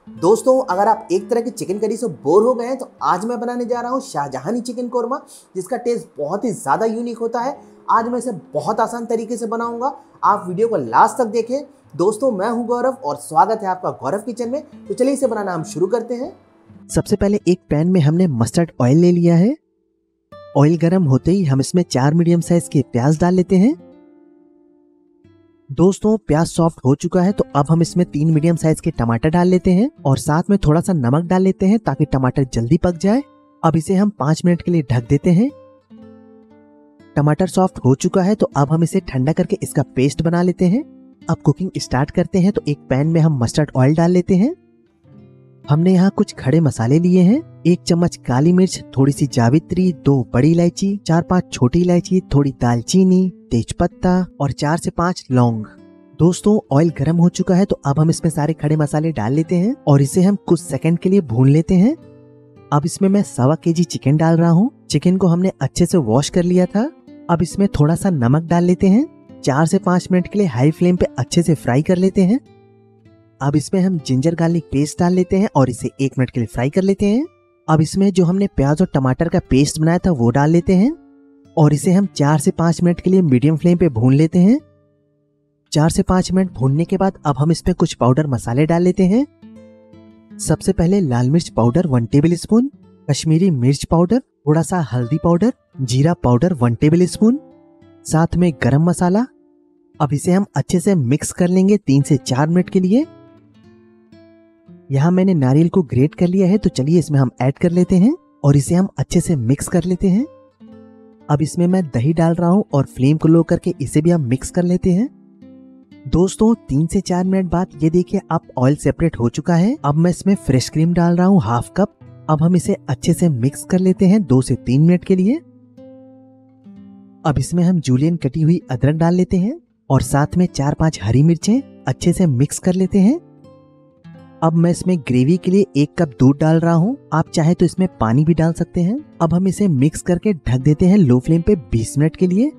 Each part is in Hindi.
दोस्तों, अगर आप एक तरह की चिकन करी से बोर हो गए हैं तो आज मैं बनाने जा रहा हूँ शाहजहानी चिकन कोरमा, जिसका टेस्ट बहुत ही ज़्यादा यूनिक होता है। आज मैं इसे बहुत आसान तरीके से बनाऊंगा। आप वीडियो को लास्ट तक देखें। दोस्तों, मैं हूँ गौरव और स्वागत है आपका गौरव किचन में। तो चलिए इसे बनाना हम शुरू करते हैं। सबसे पहले एक पैन में हमने मस्टर्ड ऑयल ले लिया है। ऑयल गर्म होते ही हम इसमें 4 मीडियम साइज के प्याज डाल लेते हैं। दोस्तों, प्याज सॉफ्ट हो चुका है तो अब हम इसमें 3 मीडियम साइज के टमाटर डाल लेते हैं और साथ में थोड़ा सा नमक डाल लेते हैं ताकि टमाटर जल्दी पक जाए। अब इसे हम 5 मिनट के लिए ढक देते हैं। टमाटर सॉफ्ट हो चुका है तो अब हम इसे ठंडा करके इसका पेस्ट बना लेते हैं। अब कुकिंग स्टार्ट करते हैं। तो एक पैन में हम मस्टर्ड ऑयल डाल लेते हैं। हमने यहाँ कुछ खड़े मसाले लिए हैं। 1 चम्मच काली मिर्च, थोड़ी सी जावित्री, 2 बड़ी इलायची, 4-5 छोटी इलायची, थोड़ी दालचीनी, तेजपत्ता और 4 से 5 लौंग। दोस्तों, ऑयल गर्म हो चुका है तो अब हम इसमें सारे खड़े मसाले डाल लेते हैं और इसे हम कुछ सेकंड के लिए भून लेते हैं। अब इसमें मैं 1.25 kg चिकन डाल रहा हूँ। चिकन को हमने अच्छे से वॉश कर लिया था। अब इसमें थोड़ा सा नमक डाल लेते हैं। 4 से 5 मिनट के लिए हाई फ्लेम पे अच्छे से फ्राई कर लेते हैं। अब इसमें हम जिंजर गार्लिक पेस्ट डाल लेते हैं और इसे 1 मिनट के लिए फ्राई कर लेते हैं। अब इसमें जो हमने प्याज और टमाटर का पेस्ट बनाया था वो डाल लेते हैं और इसे हम 4 से 5 मिनट के लिए मीडियम फ्लेम पे भून लेते हैं। 4 से 5 मिनट भूनने के बाद अब हम इसमें कुछ पाउडर मसाले डाल लेते हैं। सबसे पहले लाल मिर्च पाउडर 1 टेबल स्पून, कश्मीरी मिर्च पाउडर, थोड़ा सा हल्दी पाउडर, जीरा पाउडर 1 टेबल स्पून, साथ में गरम मसाला। अब इसे हम अच्छे से मिक्स कर लेंगे 3 से 4 मिनट के लिए। यहाँ मैंने नारियल को ग्रेट कर लिया है तो चलिए इसमें हम ऐड कर लेते हैं और इसे हम अच्छे से मिक्स कर लेते हैं। अब इसमें मैं दही डाल रहा हूँ और फ्लेम को लो करके इसे भी हम मिक्स कर लेते हैं। दोस्तों, 3 से 4 मिनट बाद ये देखिए अब ऑयल सेपरेट हो चुका है। अब मैं इसमें फ्रेश क्रीम डाल रहा हूँ 1/2 कप। अब हम इसे अच्छे से मिक्स कर लेते हैं 2 से 3 मिनट के लिए। अब इसमें हम जूलियन कटी हुई अदरक डाल लेते हैं और साथ में 4-5 हरी मिर्चें अच्छे से मिक्स कर लेते हैं। अब मैं इसमें ग्रेवी के लिए 1 कप दूध डाल रहा हूँ। आप चाहे तो इसमें पानी भी डाल सकते हैं। अब हम इसे मिक्स करके ढक देते हैं लो फ्लेम पे 20 मिनट के लिए।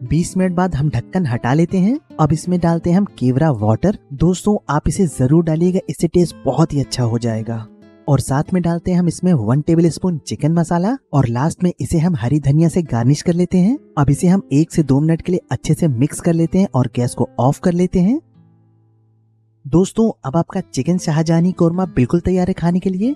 20 मिनट बाद हम ढक्कन हटा लेते हैं। अब इसमें डालते हैं हम केवड़ा वाटर। दोस्तों, आप इसे जरूर डालिएगा, इससे टेस्ट बहुत ही अच्छा हो जाएगा। और साथ में डालते हैं हम इसमें 1 टेबल स्पून चिकन मसाला और लास्ट में इसे हम हरी धनिया से गार्निश कर लेते हैं। अब इसे हम 1 से 2 मिनट के लिए अच्छे से मिक्स कर लेते हैं और गैस को ऑफ कर लेते हैं। दोस्तों, अब आपका चिकन शाहजहानी कोरमा बिल्कुल तैयार है खाने के लिए।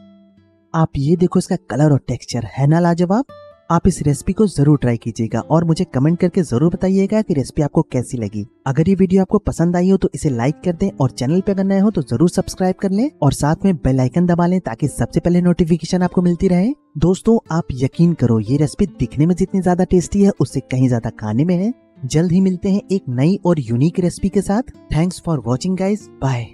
आप ये देखो, इसका कलर और टेक्सचर है ना लाजवाब। आप इस रेसिपी को जरूर ट्राई कीजिएगा और मुझे कमेंट करके जरूर बताइएगा कि रेसिपी आपको कैसी लगी। अगर ये वीडियो आपको पसंद आई हो तो इसे लाइक कर दें और चैनल पे अगर नए हो तो जरूर सब्सक्राइब कर लें और साथ में बेल आइकन दबा लें ताकि सबसे पहले नोटिफिकेशन आपको मिलती रहे। दोस्तों, आप यकीन करो, ये रेसिपी दिखने में जितनी ज्यादा टेस्टी है उससे कहीं ज्यादा खाने में है। जल्द ही मिलते हैं एक नई और यूनिक रेसिपी के साथ। Thanks for watching guys, bye.